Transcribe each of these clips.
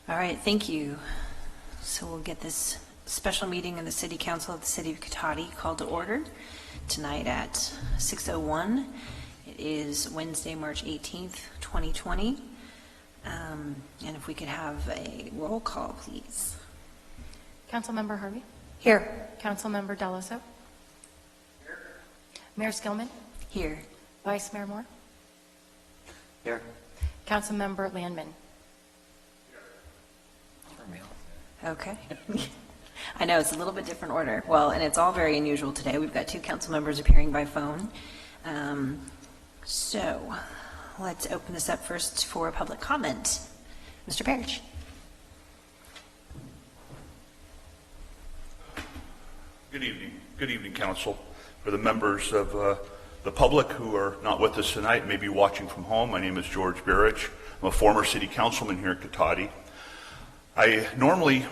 All right, thank you. So we'll get this special meeting of the City Council of the City of Cotati called to order tonight at 6:01. It is Wednesday, March 18th, 2020. And if we could have a roll call, please. Councilmember Harvey? Here. Councilmember Deloso? Here. Mayor Skillman? Here. Vice Mayor Moore? Here. Councilmember Landman? Okay. I know it's a little bit different order. Well, and it's all very unusual today. We've got two council members appearing by phone. So let's open this up first for public comment. Mr. Parrish. Good evening. Good evening, Council. For the members of the public who are not with us tonight, maybe watching from home, my name is George Barrich. I'm a former city councilman here at Cotati. I normally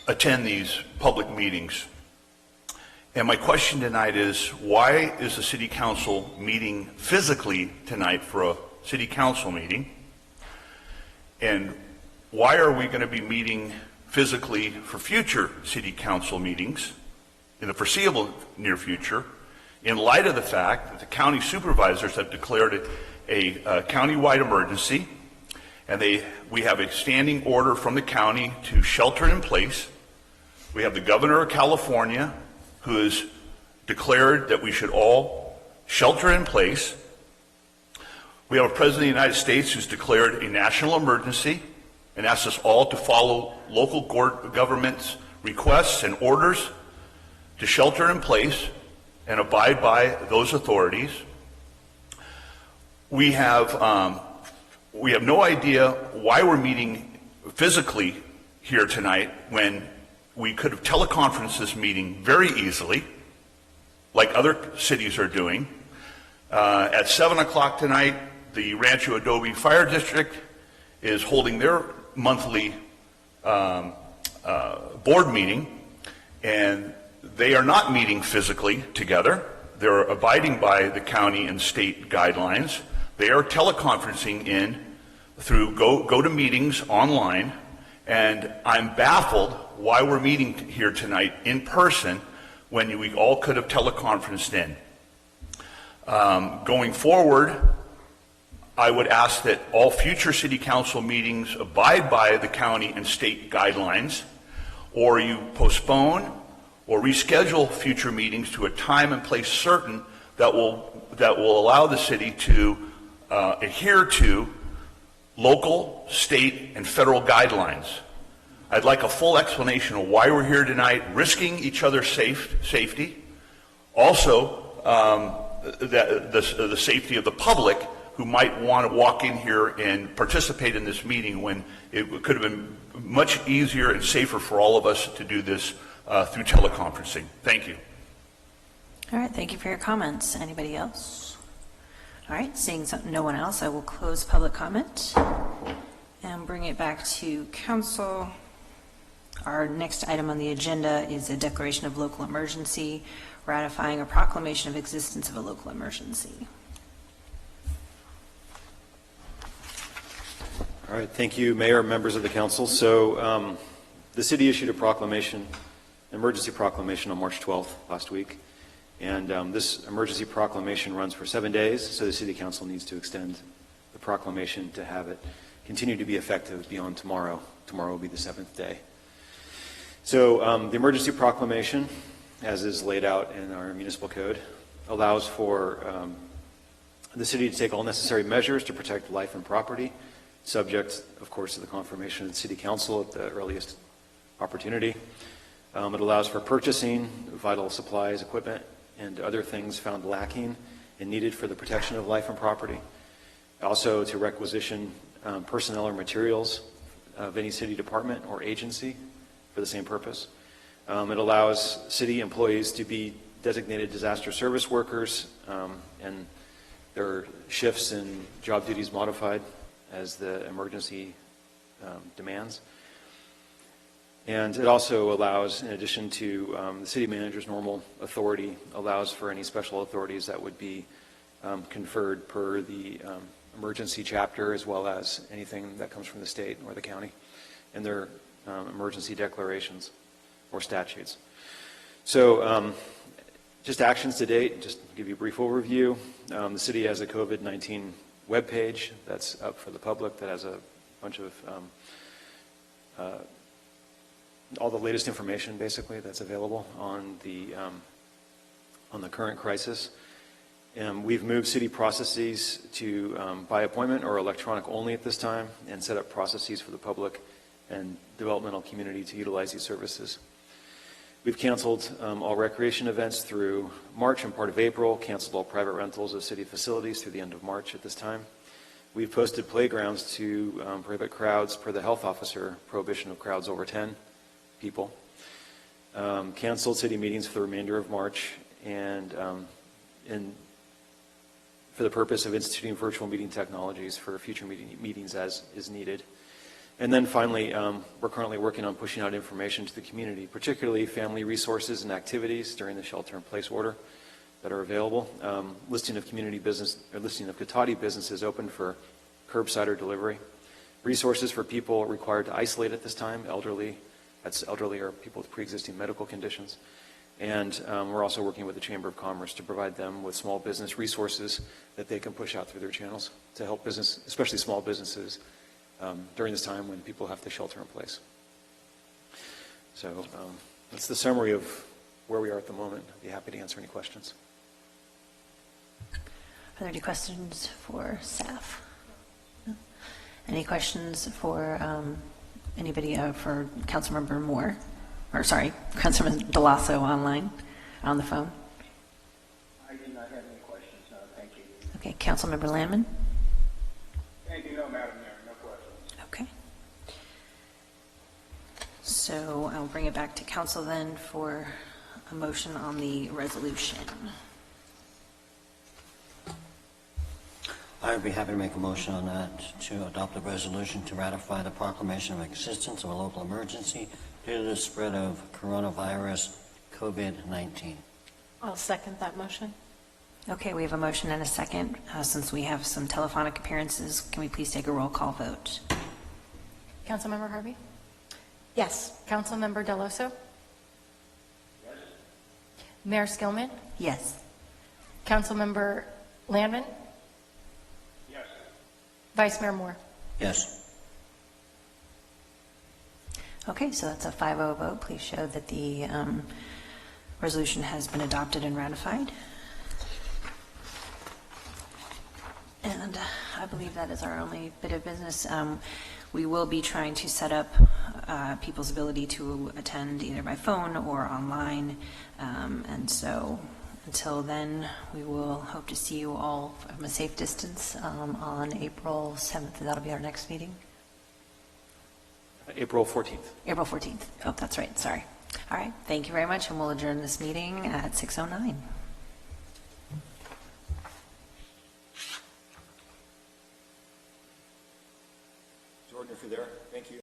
attend these public meetings, and my question tonight is, why is the city council meeting physically tonight for a city council meeting? And why are we going to be meeting physically for future city council meetings in the foreseeable near future, in light of the fact that the county supervisors have declared a county-wide emergency, and we have a standing order from the county to shelter in place. We have the governor of California who has declared that we should all shelter in place. We have a president of the United States who's declared a national emergency and asked us all to follow local government's requests and orders to shelter in place and abide by those authorities. We have no idea why we're meeting physically here tonight when we could have teleconferenced this meeting very easily, like other cities are doing. At 7 o'clock tonight, the Rancho Adobe Fire District is holding their monthly board meeting, and they are not meeting physically together. They're abiding by the county and state guidelines. They are teleconferencing in through GoToMeetings online, and I'm baffled why we're meeting here tonight in person when we all could have teleconferenced in. Going forward, I would ask that all future city council meetings abide by the county and state guidelines, or you postpone or reschedule future meetings to a time and place certain that will allow the city to adhere to local, state, and federal guidelines. I'd like a full explanation of why we're here tonight, risking each other's safety. Also, the safety of the public who might want to walk in here and participate in this meeting when it could have been much easier and safer for all of us to do this through teleconferencing. Thank you. All right, thank you for your comments. Anybody else? All right, seeing no one else, I will close public comment and bring it back to council. Our next item on the agenda is a declaration of local emergency, ratifying a proclamation of existence of a local emergency. All right, thank you, Mayor, members of the council. So the city issued a proclamation, emergency proclamation on March 12th last week. And this emergency proclamation runs for 7 days, so the City Council needs to extend the proclamation to have it continue to be effective beyond tomorrow. Tomorrow will be the 7th day. So the emergency proclamation, as is laid out in our municipal code, allows for the city to take all necessary measures to protect life and property, subject, of course, to the confirmation of the City Council at the earliest opportunity. It allows for purchasing vital supplies, equipment, and other things found lacking and needed for the protection of life and property. Also to requisition personnel or materials of any city department or agency for the same purpose. It allows city employees to be designated disaster service workers and their shifts and job duties modified as the emergency demands. And it also allows, in addition to the city manager's normal authority, allows for any special authorities that would be conferred per the emergency chapter, as well as anything that comes from the state or the county and their emergency declarations or statutes. So just actions to date, just to give you a brief overview. The city has a COVID-19 webpage that's up for the public that has a bunch of all the latest information, basically, that's available on the current crisis. We've moved city processes to by appointment or electronic only at this time, and set up processes for the public and developmental community to utilize these services. We've canceled all recreation events through March and part of April, canceled all private rentals of city facilities through the end of March at this time. We've posted playgrounds to prohibit crowds per the health officer prohibition of crowds over 10 people. Canceled city meetings for the remainder of March, and for the purpose of instituting virtual meeting technologies for future meetings as is needed. And then finally, we're currently working on pushing out information to the community, particularly family resources and activities during the shelter-in-place order that are available. Listing of community business, or listing of Cotati businesses open for curbside or delivery. Resources for people required to isolate at this time, elderly, that's elderly or people with pre-existing medical conditions. And we're also working with the Chamber of Commerce to provide them with small business resources that they can push out through their channels to help business, especially small businesses, during this time when people have to shelter in place. So that's the summary of where we are at the moment. I'd be happy to answer any questions. Are there any questions for staff? No? Any questions for anybody, for Councilmember Moore? Or sorry, Councilman Delasso online, on the phone? I do not have any questions, no, thank you. Okay, Councilmember Landman? Thank you, no, Madam Mayor, no questions. Okay. So I'll bring it back to council then for a motion on the resolution. I would be happy to make a motion on that to adopt a resolution to ratify the proclamation of existence of a local emergency due to the spread of coronavirus COVID-19. I'll second that motion. Okay, we have a motion and a second. Since we have some telephonic appearances, can we please take a roll call vote? Councilmember Harvey? Yes. Councilmember Deloso? Yes. Mayor Skillman? Yes. Councilmember Landman? Yes. Vice Mayor Moore? Yes. Okay, so that's a 5-0 vote. Please show that the resolution has been adopted and ratified. And I believe that is our only bit of business. We will be trying to set up people's ability to attend either by phone or online. And so until then, we will hope to see you all from a safe distance on April 7th. That'll be our next meeting. April 14th. April 14th. Oh, that's right. Sorry. All right. Thank you very much, and we'll adjourn this meeting at 6:09.